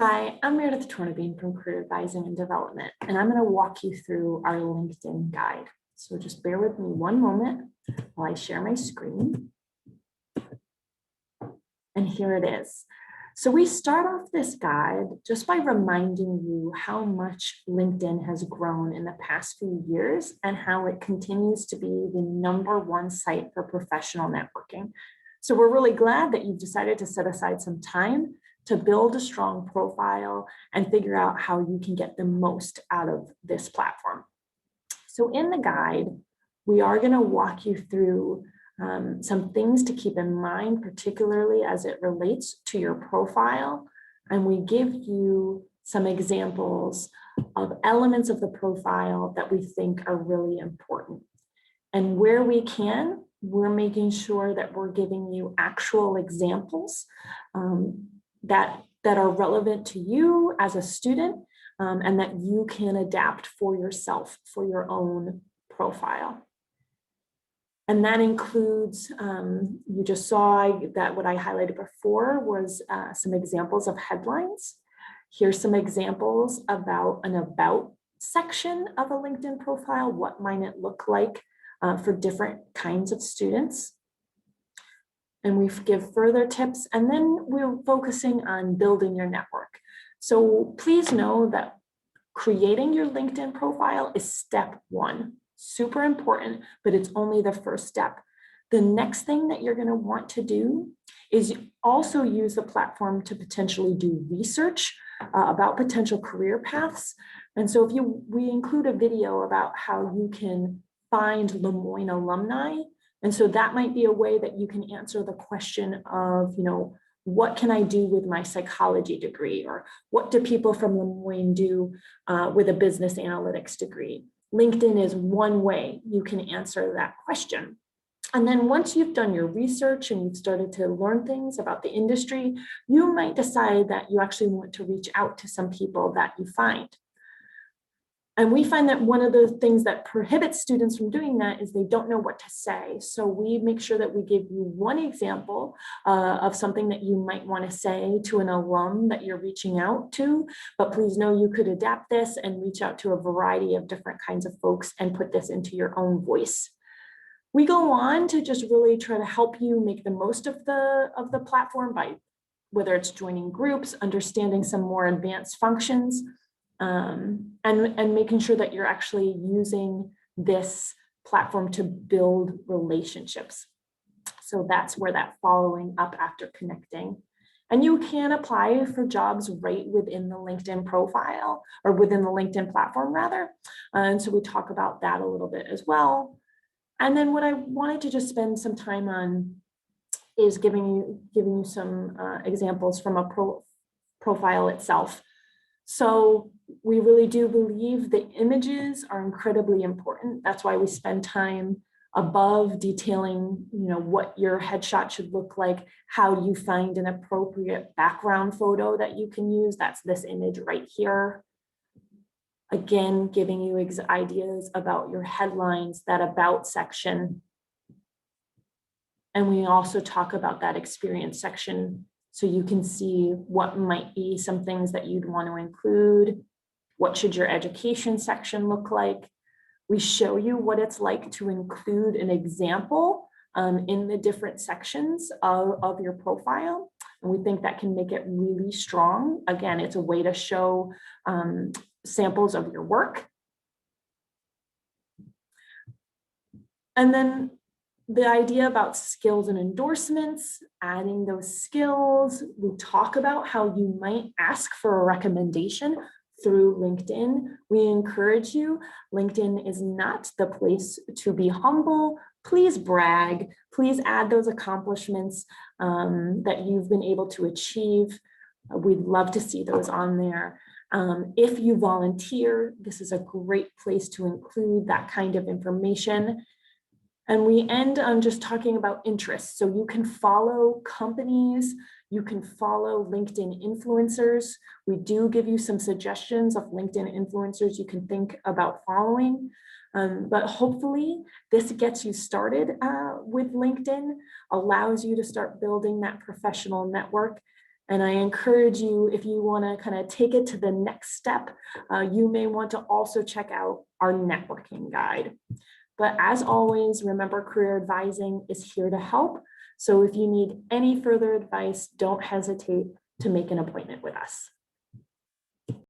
Hi, I'm Meredith Tornabene from Career Advising and Development, and I'm going to walk you through our LinkedIn guide. So just bear with me one moment while I share my screen. And here it is. So we start off this guide just by reminding you how much LinkedIn has grown in the past few years and how it continues to be the #1 site for professional networking. So we're really glad that you've decided to set aside some time to build a strong profile and figure out how you can get the most out of this platform. So in the guide, we are going to walk you through some things to keep in mind, particularly as it relates to your profile. And we give you some examples of elements of the profile that we think are really important. And where we can, we're making sure that we're giving you actual examples that are relevant to you as a student and that you can adapt for yourself, for your own profile. And that includes, you just saw that what I highlighted before was some examples of headlines. Here's some examples about an about section of a LinkedIn profile. What might it look like for different kinds of students? And we give further tips, and then we're focusing on building your network. So please know that creating your LinkedIn profile is step 1. Super important, but it's only the first step. The next thing that you're going to want to do is also use the platform to potentially do research about potential career paths. And so we include a video about how you can find Le Moyne alumni. And so that might be a way that you can answer the question of, what can I do with my psychology degree? Or what do people from Le Moyne do with a business analytics degree? LinkedIn is one way you can answer that question. And then once you've done your research and you've started to learn things about the industry, you might decide that you actually want to reach out to some people that you find. And we find that one of the things that prohibits students from doing that is they don't know what to say. So we make sure that we give you one example of something that you might want to say to an alum that you're reaching out to. But please know you could adapt this and reach out to a variety of different kinds of folks and put this into your own voice. We go on to just really try to help you make the most of the platform by whether it's joining groups, understanding some more advanced functions, and making sure that you're actually using this platform to build relationships. So that's where that following up after connecting. And you can apply for jobs right within the LinkedIn profile, or within the LinkedIn platform rather. And so we talk about that a little bit as well. And then what I wanted to just spend some time on is giving you some examples from a profile itself. So we really do believe the images are incredibly important. That's why we spend time above detailing, what your headshot should look like, how you find an appropriate background photo that you can use. That's this image right here. Again, giving you ideas about your headlines, that about section. And we also talk about that experience section so you can see what might be some things that you'd want to include. What should your education section look like? We show you what it's like to include an example in the different sections of your profile. And we think that can make it really strong. Again, it's a way to show samples of your work. And then the idea about skills and endorsements, adding those skills. We talk about how you might ask for a recommendation through LinkedIn. We encourage you. LinkedIn is not the place to be humble. Please brag. Please add those accomplishments that you've been able to achieve. We'd love to see those on there. If you volunteer, this is a great place to include that kind of information. And we end on just talking about interests. So you can follow companies, you can follow LinkedIn influencers. We do give you some suggestions of LinkedIn influencers you can think about following. But hopefully this gets you started with LinkedIn, allows you to start building that professional network. And I encourage you, if you want to kind of take it to the next step, you may want to also check out our networking guide. But as always, remember, career advising is here to help. So if you need any further advice, don't hesitate to make an appointment with us.